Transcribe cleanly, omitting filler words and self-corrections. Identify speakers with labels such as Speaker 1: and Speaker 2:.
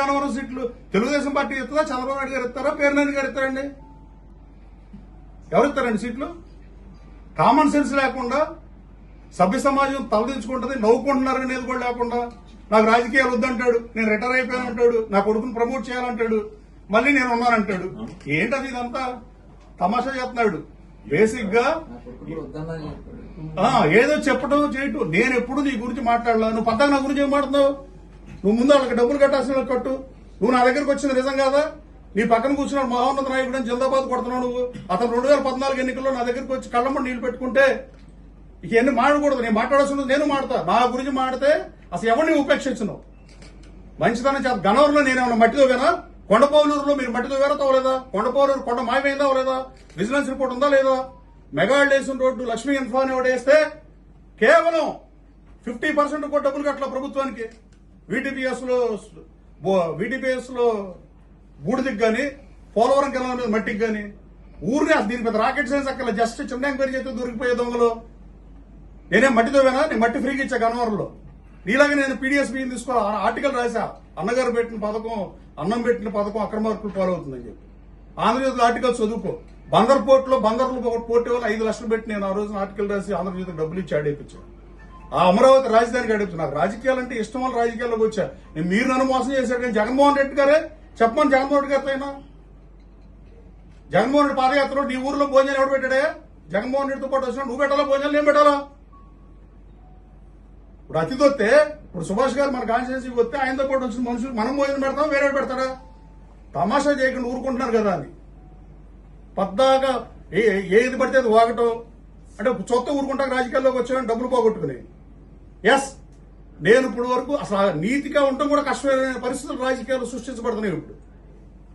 Speaker 1: గన్నవరం సీట్లు తెలుగుదేశం పార్టీ ఇస్తుందా, చంద్రబాబు నాయుడు గారు ఇస్తారా, పేర్నాని గారు ఇస్తారండి? ఎవరు ఇస్తారండి సీట్లు? కామన్ సెన్స్ లేకుండా సభ్య సమాజం తలదించుకుంటుంది, నవ్వుకుంటున్నారు అనేది కూడా లేకుండా నాకు రాజకీయాలు వద్దంటాడు, నేను రిటైర్ అయిపోయానంటాడు, నా కొడుకుని ప్రమోట్ చేయాలంటాడు, మళ్ళీ నేను ఉన్నానంటాడు. ఏంటది ఇదంతా? తమాషా చేస్తున్నాడు. బేసిక్ గా ఏదో చెప్పడం చేయటం. నేను ఎప్పుడు నీ గురించి మాట్లాడలా, నువ్వు పద్దాక నా గురించి ఏం మాట్లాడుతున్నావు? నువ్వు ముందు వాళ్ళకి డబ్బులు కట్టాల్సిన కట్టు. నువ్వు నా దగ్గరకు వచ్చింది నిజం కాదా? నీ పక్కన కూర్చున్నాడు మహోన్నత నాయకుడు అని జిందాబాద్ కొడుతున్నావు నువ్వు. అతను 2014 ఎన్నికల్లో నా దగ్గరకు వచ్చి కళ్ళమ్మ నీళ్లు పెట్టుకుంటే ఇవన్నీ మాడకూడదు. నేను మాట్లాడాల్సింది నేను మాడతా. నా గురించి మాడితే అసలు ఎవరిని ఉపేక్షించను. మంచిదనం చేత గన్నవరంలో నేనేమన్నా మట్టితో వేనా? కొండపౌలూరులో మీరు మట్టితో వేరా తవ్వలేదా? కొండపౌలూరు కొండ మాయమైందా అవలేదా? విజిలెన్స్ రిపోర్ట్ ఉందా లేదా? మెగా లేసిన రోడ్డు లక్ష్మీ ఇన్ఫాన్ వేస్తే కేవలం 50% కూడా డబ్బులు కట్టల ప్రభుత్వానికి. వీటీపీఎస్ లో బూడిదికి గాని, పోలవరం కింద మీద మట్టికి గాని, ఊరిని అసలు దీని పెద్ద రాకెట్ సైన్స్ అక్కడ జస్ట్ చిన్న ఎంక్వైరీ చేస్తే దొరికిపోయే దొంగలు. నేనేం మట్టితో వేనా? నేను మట్టి ఫ్రీగా ఇచ్చా గన్నవరంలో. నీలాగే నేను పీడిఎస్ బియ్యం తీసుకో ఆర్టికల్ రాసా. అన్నగారు పెట్టిన పథకం, అన్నం పెట్టిన పథకం అక్రమార్కులు ఫాలో అవుతుందని చెప్పి. ఆంధ్రజ్యోతి ఆర్టికల్ చదువుకో. బందర్ పోర్టులో పోర్టు వల్ల 5 లక్షలు పెట్టి నేను ఆ రోజున ఆర్టికల్ రాసి ఆంధ్రజ్యోతికి డబ్బులు ఇచ్చి ఆడేపించాను. ఆ అమరావతి రాజధానికి అడుగుతున్నా. నాకు రాజకీయాలంటే ఇష్టం వల్ల రాజకీయాల్లోకి వచ్చా. నేను మీరు నన్ను మోసం చేశాడు. నేను జగన్మోహన్ రెడ్డి గారే చెప్పమని జగన్మోహన్ రెడ్డి గారితో అయినా. జగన్మోహన్ రెడ్డి పాదయాత్రలో నీ ఊర్లో భోజనాలు ఎవడు పెట్టాడే? జగన్మోహన్ రెడ్డితో పాటు వచ్చినా నువ్వు పెట్టాలా భోజనాలు? నేను పెట్టాలా? ఇప్పుడు అతిథి ఇప్పుడు సుభాష్ గారు మన కాన్స్టిట్యూన్సీకి వస్తే ఆయనతో పాటు వచ్చిన మనుషులు మనం భోజనం పెడతాం, వేరే పెడతారా? తమాషా చేయకుండా ఊరుకుంటున్నారు కదా అని పద్దాగా ఏది పడితే అది వాగటం అంటే చొత్త ఊరుకుంటా రాజకీయాల్లోకి వచ్చామని డబ్బులు పోగొట్టుకుని. ఎస్, నేను ఇప్పుడు వరకు అసలు నీతిగా ఉండటం కూడా కష్టమైన పరిస్థితులు రాజకీయాలు సృష్టించబడుతున్నాయి ఇప్పుడు.